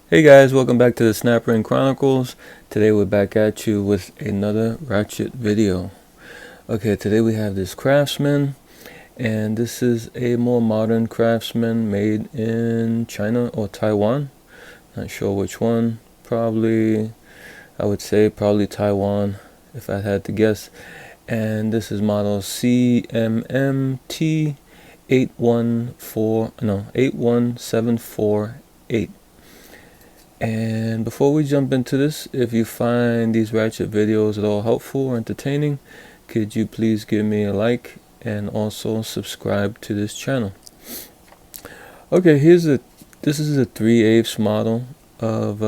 Hey guys, welcome back to the Snap Ring Chronicles. Today we're back at you with another Ratchet video. Okay, today we have this Craftsman, and this is a more modern Craftsman made in China or Taiwan. Not sure which one. Probably, I would say probably Taiwan if I had to guess. And this is model CMMT81748. And before we jump into this, if you find these Ratchet videos at all helpful or entertaining, could you please give me a like and also subscribe to this channel. Okay, this is a 3/8 model of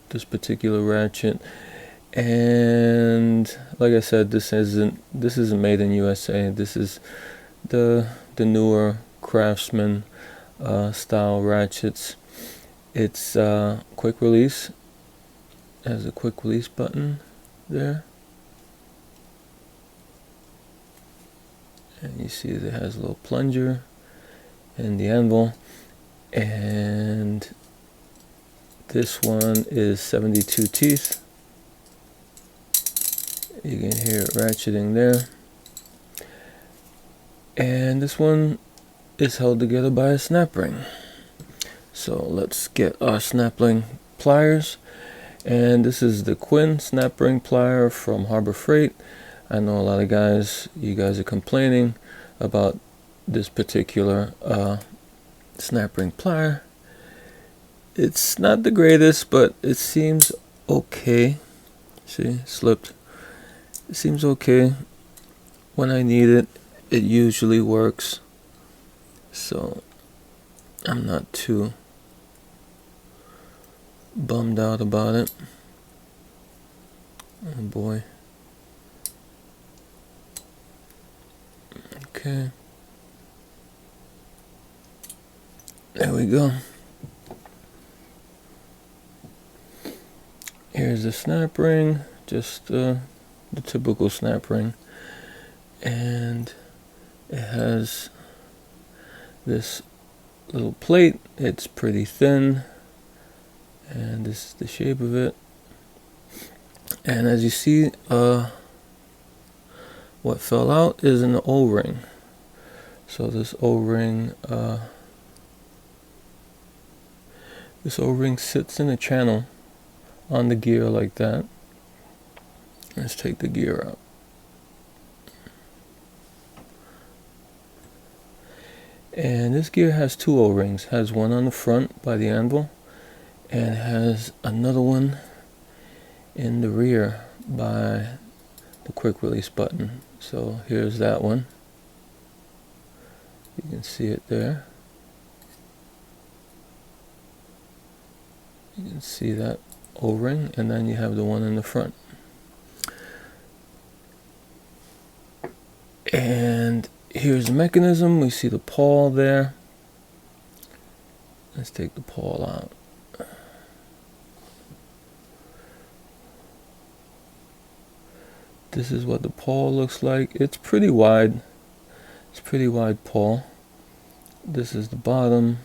this particular Ratchet, and like I said, this isn't made in USA. This is the newer Craftsman style ratchets. It's quick release. It has a quick release button there, and you see it has a little plunger and the anvil. And this one is 72 teeth. You can hear it ratcheting there. And this one is held together by a snap ring. So let's get our snap ring pliers. And this is the Quinn snap ring plier from Harbor Freight. I know a lot of you guys are complaining about this particular snap ring plier. It's not the greatest, but it seems okay. See, slipped. It seems okay. When I need it, it usually works. So I'm not too bummed out about it. Oh boy. Okay. There we go. Here's the snap ring, just the typical snap ring. And it has this little plate. It's pretty thin. And this is the shape of it. And as you see, what fell out is an O-ring. So this O-ring sits in a channel on the gear like that. Let's take the gear out. And this gear has two O-rings. Has one on the front by the anvil, and has another one in the rear by the quick release button. So here's that one. You can see it there. You can see that O-ring, and then you have the one in the front. And here's the mechanism. We see the pawl there. Let's take the pawl out. This is what the pawl looks like. It's pretty wide. It's pretty wide pawl. This is the bottom.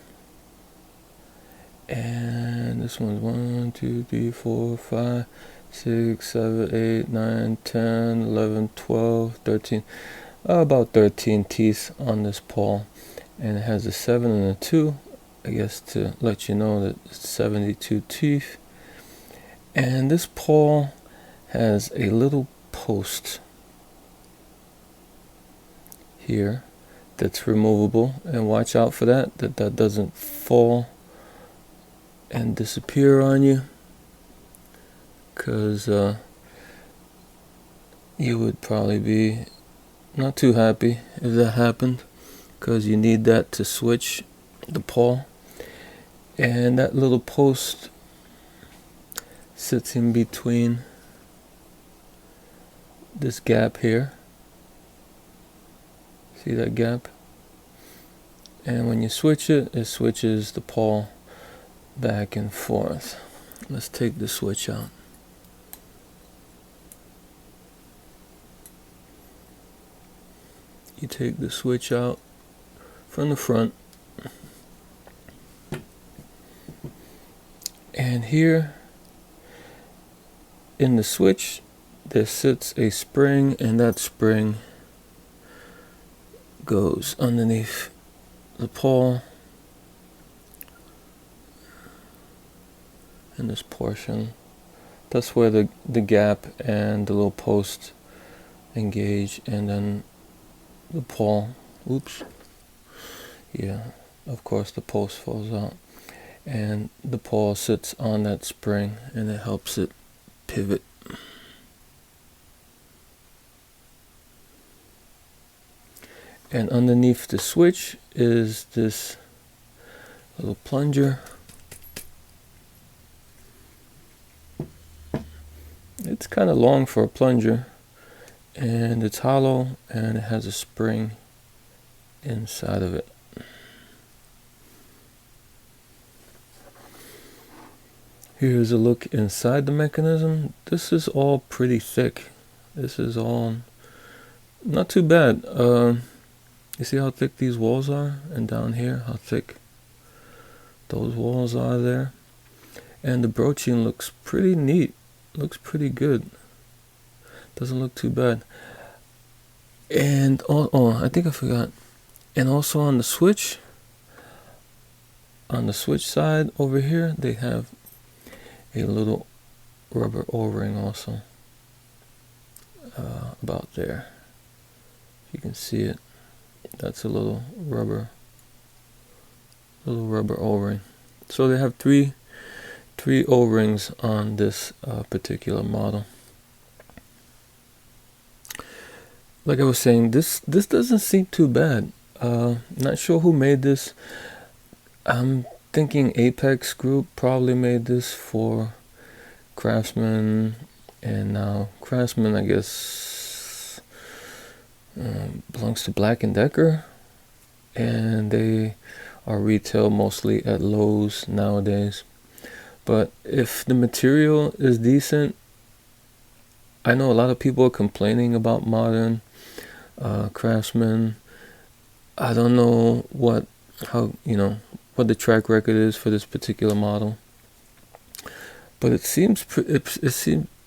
And this one's 1, 2, 3, 4, 5, 6, 7, 8, 9, 10, 11, 12, 13. About 13 teeth on this pawl. And it has a 7 and a 2. I guess to let you know that it's 72 teeth. And this pawl has a little post here that's removable, and watch out for that doesn't fall and disappear on you, because you would probably be not too happy if that happened, because you need that to switch the pawl. And that little post sits in between this gap here. See that gap? And when you switch it, it switches the pawl back and forth. Let's take the switch out. You take the switch out from the front, And here in the switch there sits a spring, and that spring goes underneath the pawl in this portion. That's where the gap and the little post engage, and then the pawl, oops, yeah, of course the post falls out, and the pawl sits on that spring and it helps it pivot. And underneath the switch is this little plunger. It's kind of long for a plunger, and it's hollow, and it has a spring inside of it. Here's a look inside the mechanism. This is all pretty thick. This is all not too bad. You see how thick these walls are, and down here how thick those walls are there. And the broaching looks pretty neat. Looks pretty good. Doesn't look too bad. And oh, I think I forgot. And also on the switch side over here, they have a little rubber O-ring also. About there. You can see it. That's a little rubber O-ring. So they have three O-rings on this particular model. Like I was saying, this doesn't seem too bad. Not sure who made this. I'm thinking Apex Group probably made this for Craftsman, and now Craftsman, I guess, belongs to Black & Decker, and they are retail mostly at Lowe's nowadays. But if the material is decent, I know a lot of people are complaining about modern Craftsman. I don't know what the track record is for this particular model, but it seems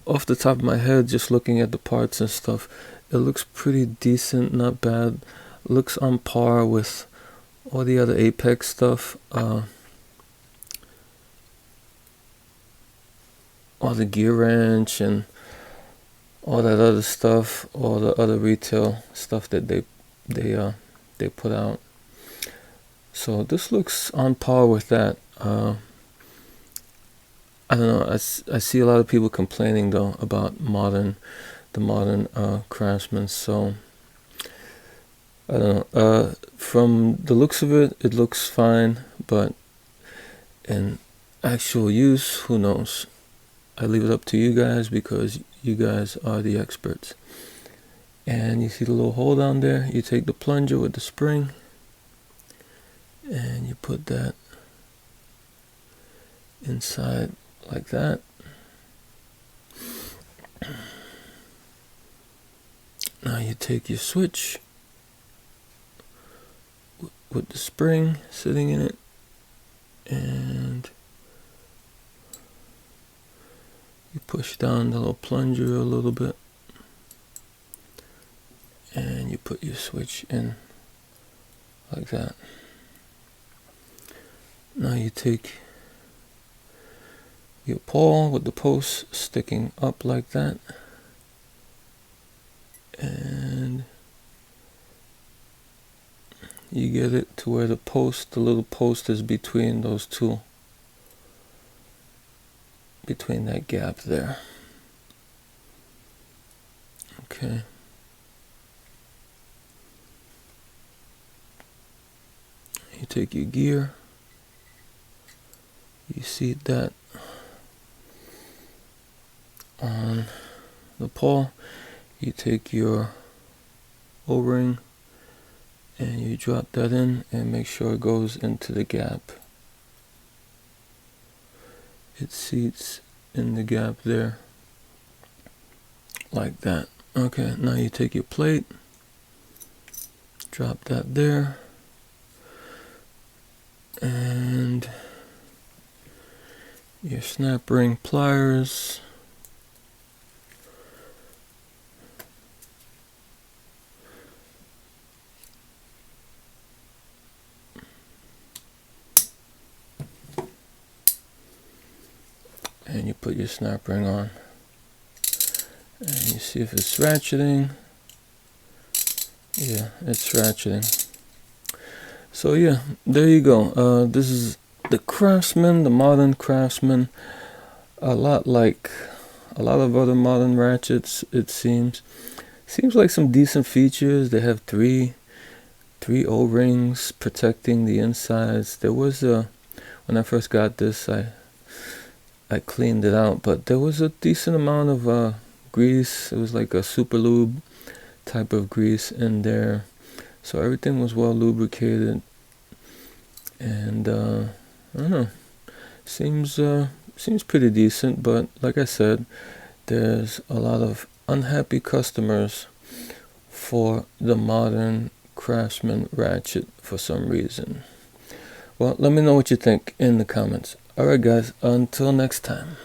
off the top of my head, just looking at the parts and stuff, it looks pretty decent, not bad. Looks on par with all the other Apex stuff. All the gear wrench and all that other stuff, all the other retail stuff that they put out. So this looks on par with that. I don't know. I see a lot of people complaining though about the modern Craftsman. So I don't know. From the looks of it, it looks fine, but in actual use, who knows? I leave it up to you guys, because you guys are the experts. And you see the little hole down there? You take the plunger with the spring and you put that inside like that. Now you take your switch with the spring sitting in it, and you push down the little plunger a little bit, and you put your switch in like that. Now you take your pawl with the post sticking up like that, and you get it to where the little post is between those two, between that gap there. Okay. You take your gear, you seat that on the pawl, you take your O-ring and you drop that in and make sure it goes into the gap. It seats in the gap there like that. Okay, now you take your plate, drop that there, and your snap ring pliers. And you put your snap ring on. And you see if it's ratcheting. Yeah, it's ratcheting. So yeah, there you go. This is the Craftsman, the modern Craftsman. A lot like a lot of other modern ratchets, it seems. Seems like some decent features. They have three O-rings protecting the insides. There was when I first got this, I cleaned it out, but there was a decent amount of grease. It was like a super lube type of grease in there, so everything was well lubricated. And I don't know, seems pretty decent. But like I said, there's a lot of unhappy customers for the modern Craftsman ratchet for some reason. Well, let me know what you think in the comments. Alright guys, until next time.